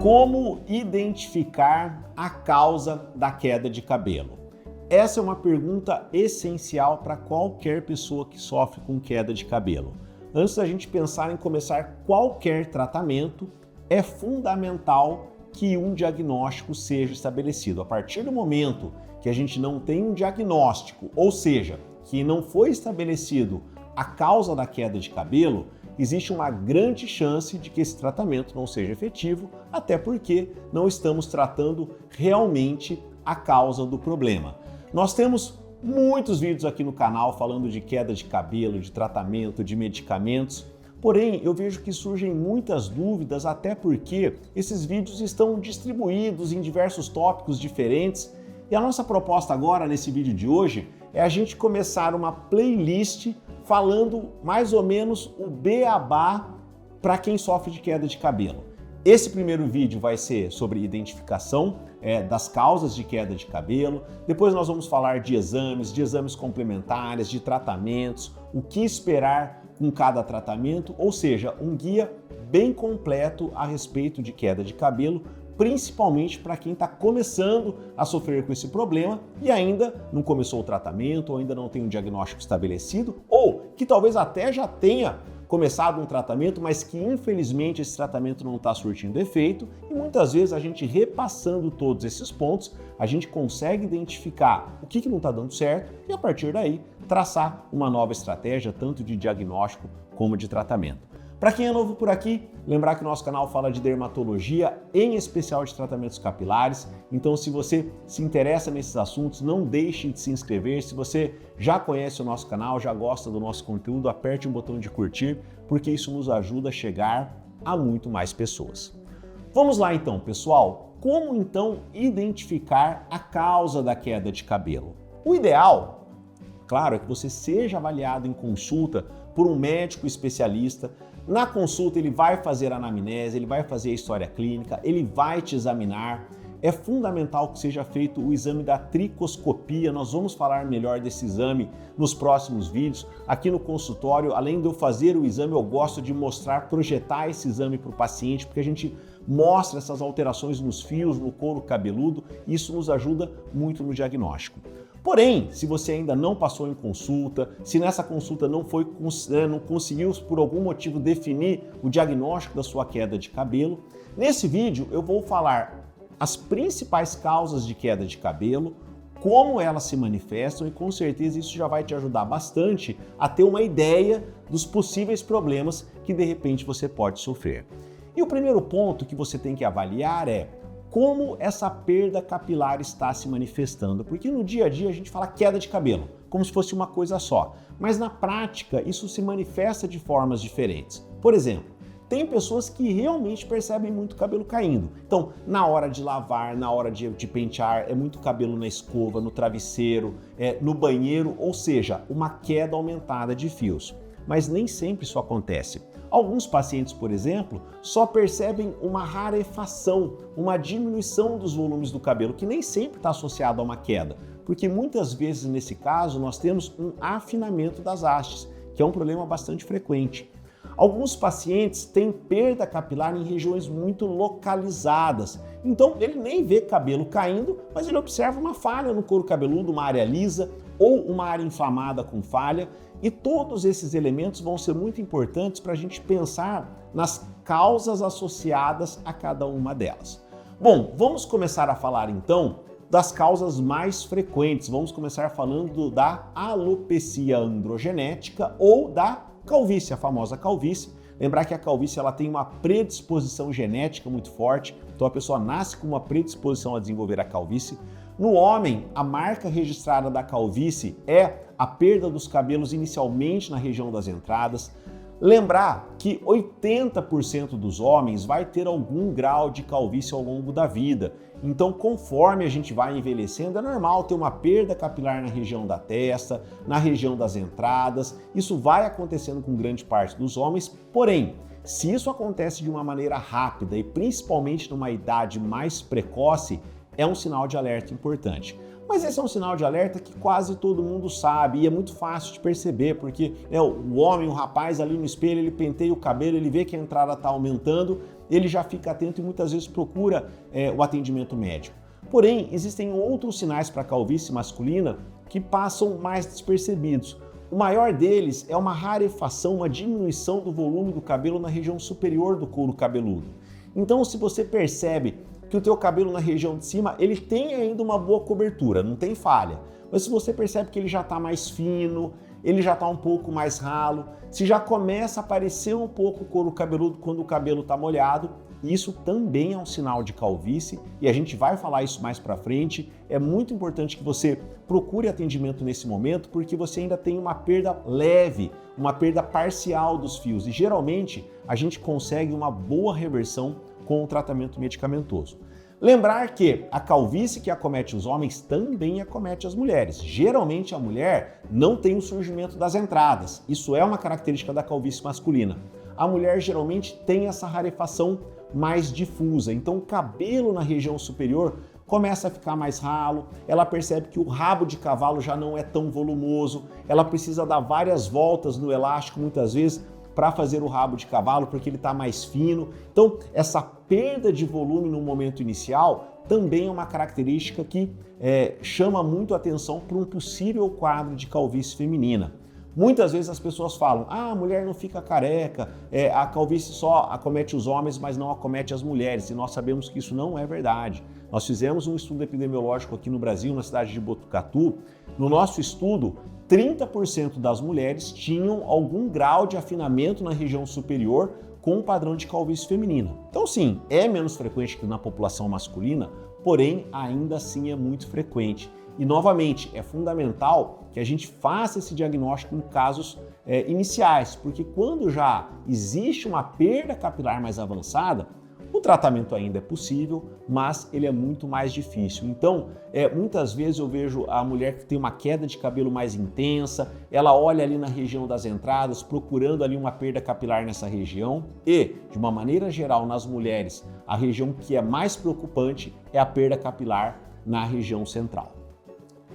Como identificar a causa da queda de cabelo? Essa é uma pergunta essencial para qualquer pessoa que sofre com queda de cabelo. Antes da gente pensar em começar qualquer tratamento, é fundamental que um diagnóstico seja estabelecido. A partir do momento que a gente não tem um diagnóstico, ou seja, que não foi estabelecido a causa da queda de cabelo, existe uma grande chance de que esse tratamento não seja efetivo, até porque não estamos tratando realmente a causa do problema. Nós temos muitos vídeos aqui no canal falando de queda de cabelo, de tratamento, de medicamentos, porém eu vejo que surgem muitas dúvidas, até porque esses vídeos estão distribuídos em diversos tópicos diferentes, e a nossa proposta agora, nesse vídeo de hoje, é a gente começar uma playlist falando mais ou menos o beabá para quem sofre de queda de cabelo. Esse primeiro vídeo vai ser sobre identificação das causas de queda de cabelo, depois nós vamos falar de exames complementares, de tratamentos, o que esperar com cada tratamento, ou seja, um guia bem completo a respeito de queda de cabelo, principalmente para quem está começando a sofrer com esse problema e ainda não começou o tratamento, ou ainda não tem um diagnóstico estabelecido, ou que talvez até já tenha começado um tratamento, mas que infelizmente esse tratamento não está surtindo efeito, e muitas vezes a gente repassando todos esses pontos, a gente consegue identificar o que não está dando certo e a partir daí traçar uma nova estratégia, tanto de diagnóstico como de tratamento. Para quem é novo por aqui, lembrar que o nosso canal fala de dermatologia, em especial de tratamentos capilares, então se você se interessa nesses assuntos, não deixe de se inscrever. Se você já conhece o nosso canal, já gosta do nosso conteúdo, aperte o botão de curtir, porque isso nos ajuda a chegar a muito mais pessoas. Vamos lá então, pessoal. Como então identificar a causa da queda de cabelo? O ideal, claro, é que você seja avaliado em consulta por um médico especialista. Na consulta ele vai fazer a anamnese, ele vai fazer a história clínica, ele vai te examinar. É fundamental que seja feito o exame da tricoscopia. Nós vamos falar melhor desse exame nos próximos vídeos. Aqui no consultório, além de eu fazer o exame, eu gosto de mostrar, projetar esse exame para o paciente, porque a gente mostra essas alterações nos fios, no couro cabeludo, e isso nos ajuda muito no diagnóstico. Porém, se você ainda não passou em consulta, se nessa consulta não conseguiu por algum motivo definir o diagnóstico da sua queda de cabelo, nesse vídeo eu vou falar as principais causas de queda de cabelo, como elas se manifestam, e com certeza isso já vai te ajudar bastante a ter uma ideia dos possíveis problemas que de repente você pode sofrer. E o primeiro ponto que você tem que avaliar é como essa perda capilar está se manifestando, porque no dia a dia a gente fala queda de cabelo, como se fosse uma coisa só, mas na prática isso se manifesta de formas diferentes. Por exemplo, tem pessoas que realmente percebem muito cabelo caindo, então na hora de lavar, na hora de pentear, é muito cabelo na escova, no travesseiro, no banheiro, ou seja, uma queda aumentada de fios. Mas nem sempre isso acontece. Alguns pacientes, por exemplo, só percebem uma rarefação, uma diminuição dos volumes do cabelo, que nem sempre está associado a uma queda, porque muitas vezes nesse caso nós temos um afinamento das hastes, que é um problema bastante frequente. Alguns pacientes têm perda capilar em regiões muito localizadas, então ele nem vê cabelo caindo, mas ele observa uma falha no couro cabeludo, uma área lisa ou uma área inflamada com falha, e todos esses elementos vão ser muito importantes para a gente pensar nas causas associadas a cada uma delas. Bom, vamos começar a falar então das causas mais frequentes. Vamos começar falando da alopecia androgenética ou da calvície, a famosa calvície. Lembrar que a calvície ela tem uma predisposição genética muito forte, então a pessoa nasce com uma predisposição a desenvolver a calvície. No homem, a marca registrada da calvície é a perda dos cabelos inicialmente na região das entradas. Lembrar que 80% dos homens vai ter algum grau de calvície ao longo da vida. Então, conforme a gente vai envelhecendo, é normal ter uma perda capilar na região da testa, na região das entradas. Isso vai acontecendo com grande parte dos homens, porém, se isso acontece de uma maneira rápida e principalmente numa idade mais precoce, é um sinal de alerta importante. Mas esse é um sinal de alerta que quase todo mundo sabe e é muito fácil de perceber, porque o homem, o rapaz ali no espelho, ele penteia o cabelo, ele vê que a entrada está aumentando, ele já fica atento e muitas vezes procura o atendimento médico. Porém, existem outros sinais para a calvície masculina que passam mais despercebidos. O maior deles é uma rarefação, uma diminuição do volume do cabelo na região superior do couro cabeludo. Então, se você percebe que o teu cabelo na região de cima, ele tem ainda uma boa cobertura, não tem falha. Mas se você percebe que ele já está mais fino, ele já está um pouco mais ralo, se já começa a aparecer um pouco o couro cabeludo quando o cabelo está molhado, isso também é um sinal de calvície e a gente vai falar isso mais para frente. É muito importante que você procure atendimento nesse momento porque você ainda tem uma perda leve, uma perda parcial dos fios e geralmente a gente consegue uma boa reversão com o tratamento medicamentoso. Lembrar que a calvície que acomete os homens também acomete as mulheres. Geralmente a mulher não tem o surgimento das entradas. Isso é uma característica da calvície masculina. A mulher geralmente tem essa rarefação mais difusa. Então o cabelo na região superior começa a ficar mais ralo, ela percebe que o rabo de cavalo já não é tão volumoso, ela precisa dar várias voltas no elástico muitas vezes para fazer o rabo de cavalo, porque ele está mais fino. Então, essa perda de volume no momento inicial também é uma característica que chama muito a atenção para um possível quadro de calvície feminina. Muitas vezes as pessoas falam, a mulher não fica careca, a calvície só acomete os homens, mas não acomete as mulheres, e nós sabemos que isso não é verdade. Nós fizemos um estudo epidemiológico aqui no Brasil, na cidade de Botucatu. No nosso estudo, 30% das mulheres tinham algum grau de afinamento na região superior com o padrão de calvície feminina. Então sim, é menos frequente que na população masculina, porém ainda assim é muito frequente. E novamente, é fundamental que a gente faça esse diagnóstico em casos iniciais, porque quando já existe uma perda capilar mais avançada, o tratamento ainda é possível, mas ele é muito mais difícil. Então, muitas vezes eu vejo a mulher que tem uma queda de cabelo mais intensa, ela olha ali na região das entradas, procurando ali uma perda capilar nessa região e, de uma maneira geral, nas mulheres, a região que é mais preocupante é a perda capilar na região central.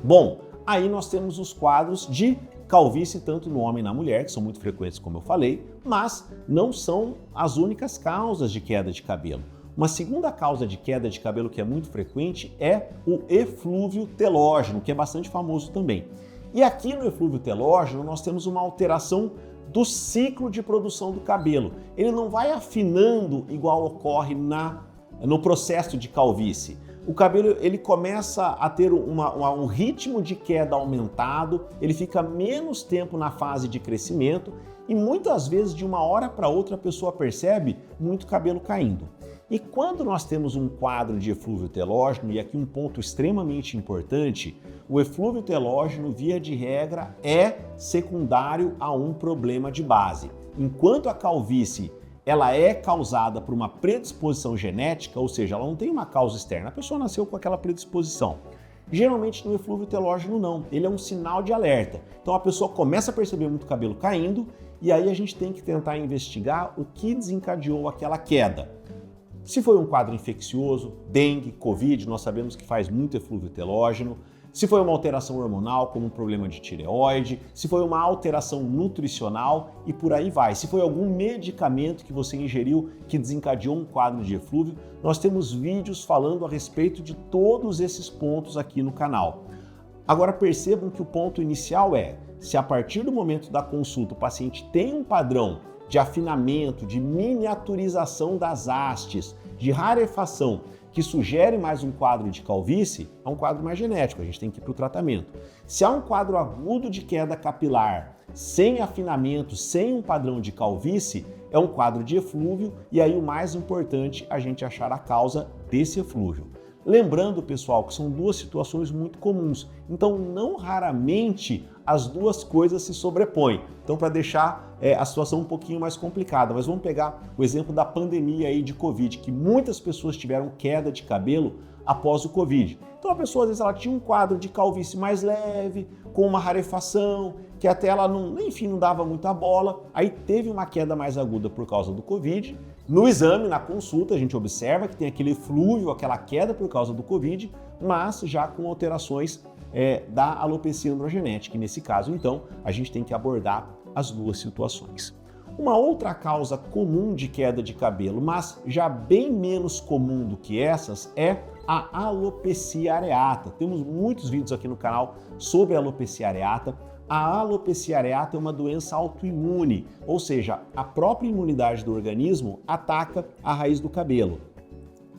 Bom, aí nós temos os quadros de calvície tanto no homem e na mulher, que são muito frequentes, como eu falei, mas não são as únicas causas de queda de cabelo. Uma segunda causa de queda de cabelo que é muito frequente é o eflúvio telógeno, que é bastante famoso também. E aqui no eflúvio telógeno nós temos uma alteração do ciclo de produção do cabelo. Ele não vai afinando igual ocorre no processo de calvície. O cabelo ele começa a ter um ritmo de queda aumentado, ele fica menos tempo na fase de crescimento e muitas vezes de uma hora para outra a pessoa percebe muito cabelo caindo. E quando nós temos um quadro de eflúvio telógeno, e aqui um ponto extremamente importante, o eflúvio telógeno, via de regra, é secundário a um problema de base. Enquanto a calvície ela é causada por uma predisposição genética, ou seja, ela não tem uma causa externa, a pessoa nasceu com aquela predisposição. Geralmente no eflúvio telógeno não, ele é um sinal de alerta. Então a pessoa começa a perceber muito cabelo caindo e aí a gente tem que tentar investigar o que desencadeou aquela queda. Se foi um quadro infeccioso, dengue, covid, nós sabemos que faz muito eflúvio telógeno. Se foi uma alteração hormonal, como um problema de tireoide, se foi uma alteração nutricional e por aí vai. Se foi algum medicamento que você ingeriu que desencadeou um quadro de eflúvio, nós temos vídeos falando a respeito de todos esses pontos aqui no canal. Agora percebam que o ponto inicial é, se a partir do momento da consulta o paciente tem um padrão de afinamento, de miniaturização das hastes, de rarefação, que sugere mais um quadro de calvície, é um quadro mais genético, a gente tem que ir para o tratamento. Se há um quadro agudo de queda capilar, sem afinamento, sem um padrão de calvície, é um quadro de eflúvio e aí o mais importante a gente achar a causa desse eflúvio. Lembrando, pessoal, que são duas situações muito comuns, então não raramente as duas coisas se sobrepõem. Então, para deixar a situação um pouquinho mais complicada, mas vamos pegar o exemplo da pandemia aí de Covid, que muitas pessoas tiveram queda de cabelo após o Covid. Então, a pessoa, às vezes, ela tinha um quadro de calvície mais leve, com uma rarefação, que até ela não dava muita bola, aí teve uma queda mais aguda por causa do Covid, No exame, na consulta, a gente observa que tem aquele eflúvio, aquela queda por causa do Covid, mas já com alterações da alopecia androgenética. E nesse caso, então, a gente tem que abordar as duas situações. Uma outra causa comum de queda de cabelo, mas já bem menos comum do que essas, é a alopecia areata. Temos muitos vídeos aqui no canal sobre a alopecia areata. A alopecia areata é uma doença autoimune, ou seja, a própria imunidade do organismo ataca a raiz do cabelo.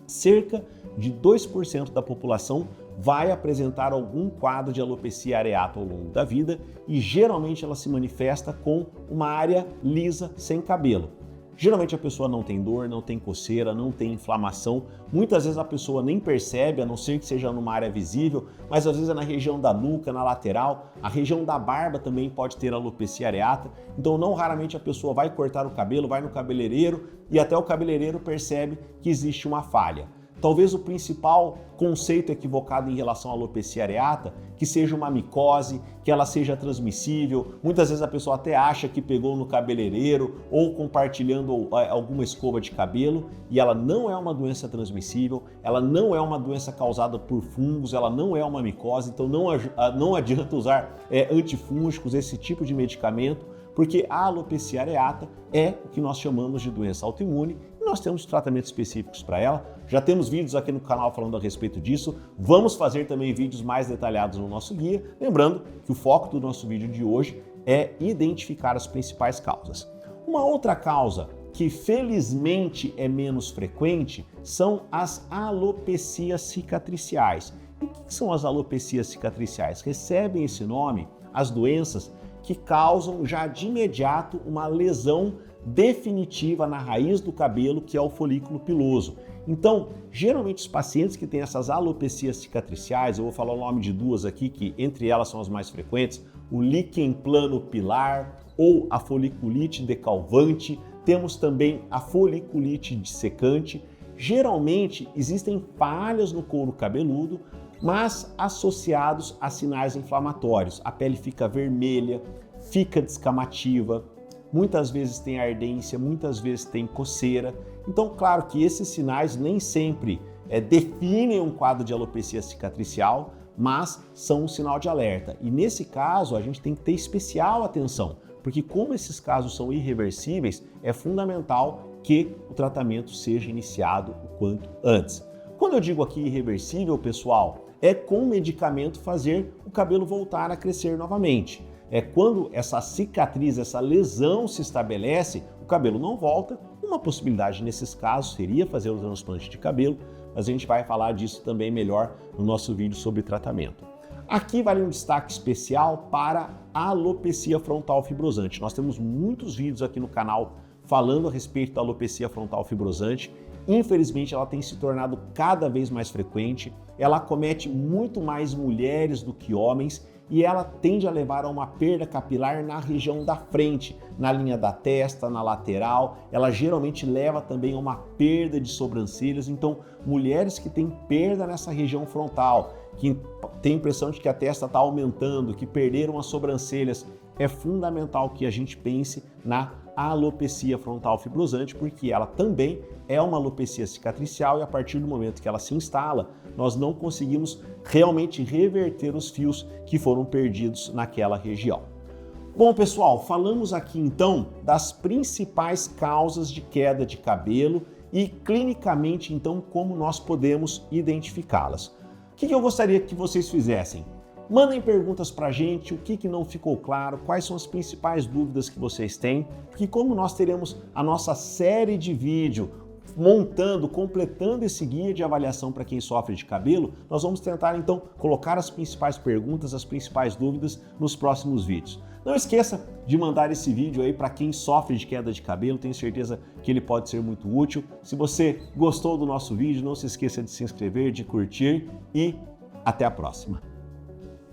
Cerca de 2% da população vai apresentar algum quadro de alopecia areata ao longo da vida e geralmente ela se manifesta com uma área lisa, sem cabelo. Geralmente a pessoa não tem dor, não tem coceira, não tem inflamação. Muitas vezes a pessoa nem percebe, a não ser que seja numa área visível, mas às vezes é na região da nuca, na lateral. A região da barba também pode ter alopecia areata. Então não raramente a pessoa vai cortar o cabelo, vai no cabeleireiro e até o cabeleireiro percebe que existe uma falha. Talvez o principal conceito equivocado em relação à alopecia areata, que seja uma micose, que ela seja transmissível. Muitas vezes a pessoa até acha que pegou no cabeleireiro ou compartilhando alguma escova de cabelo e ela não é uma doença transmissível, ela não é uma doença causada por fungos, ela não é uma micose, então não adianta usar antifúngicos, esse tipo de medicamento, porque a alopecia areata é o que nós chamamos de doença autoimune e nós temos tratamentos específicos para ela. Já temos vídeos aqui no canal falando a respeito disso. Vamos fazer também vídeos mais detalhados no nosso guia. Lembrando que o foco do nosso vídeo de hoje é identificar as principais causas. Uma outra causa que felizmente é menos frequente são as alopecias cicatriciais. E o que são as alopecias cicatriciais? Recebem esse nome as doenças que causam já de imediato uma lesão definitiva na raiz do cabelo, que é o folículo piloso. Então, geralmente os pacientes que têm essas alopecias cicatriciais, eu vou falar o nome de duas aqui, que entre elas são as mais frequentes, o líquen plano pilar ou a foliculite decalvante, temos também a foliculite dissecante. Geralmente existem falhas no couro cabeludo, mas associados a sinais inflamatórios. A pele fica vermelha, fica descamativa, muitas vezes tem ardência, muitas vezes tem coceira. Então, claro que esses sinais nem sempre definem um quadro de alopecia cicatricial, mas são um sinal de alerta. E nesse caso, a gente tem que ter especial atenção, porque como esses casos são irreversíveis, é fundamental que o tratamento seja iniciado o quanto antes. Quando eu digo aqui irreversível, pessoal, é com medicamento fazer o cabelo voltar a crescer novamente. É quando essa cicatriz, essa lesão se estabelece, o cabelo não volta. Uma possibilidade nesses casos seria fazer o transplante de cabelo, mas a gente vai falar disso também melhor no nosso vídeo sobre tratamento. Aqui vale um destaque especial para a alopecia frontal fibrosante. Nós temos muitos vídeos aqui no canal falando a respeito da alopecia frontal fibrosante. Infelizmente, ela tem se tornado cada vez mais frequente, ela acomete muito mais mulheres do que homens e ela tende a levar a uma perda capilar na região da frente, na linha da testa, na lateral. Ela geralmente leva também a uma perda de sobrancelhas. Então, mulheres que têm perda nessa região frontal, que têm a impressão de que a testa está aumentando, que perderam as sobrancelhas, é fundamental que a gente pense na alopecia frontal fibrosante, porque ela também é uma alopecia cicatricial e a partir do momento que ela se instala, nós não conseguimos realmente reverter os fios que foram perdidos naquela região. Bom, pessoal, falamos aqui então das principais causas de queda de cabelo e clinicamente então como nós podemos identificá-las. O que eu gostaria que vocês fizessem? Mandem perguntas para a gente, o que não ficou claro, quais são as principais dúvidas que vocês têm, porque como nós teremos a nossa série de vídeo completando esse guia de avaliação para quem sofre de cabelo, nós vamos tentar então colocar as principais perguntas, as principais dúvidas nos próximos vídeos. Não esqueça de mandar esse vídeo aí para quem sofre de queda de cabelo, tenho certeza que ele pode ser muito útil. Se você gostou do nosso vídeo, não se esqueça de se inscrever, de curtir e até a próxima.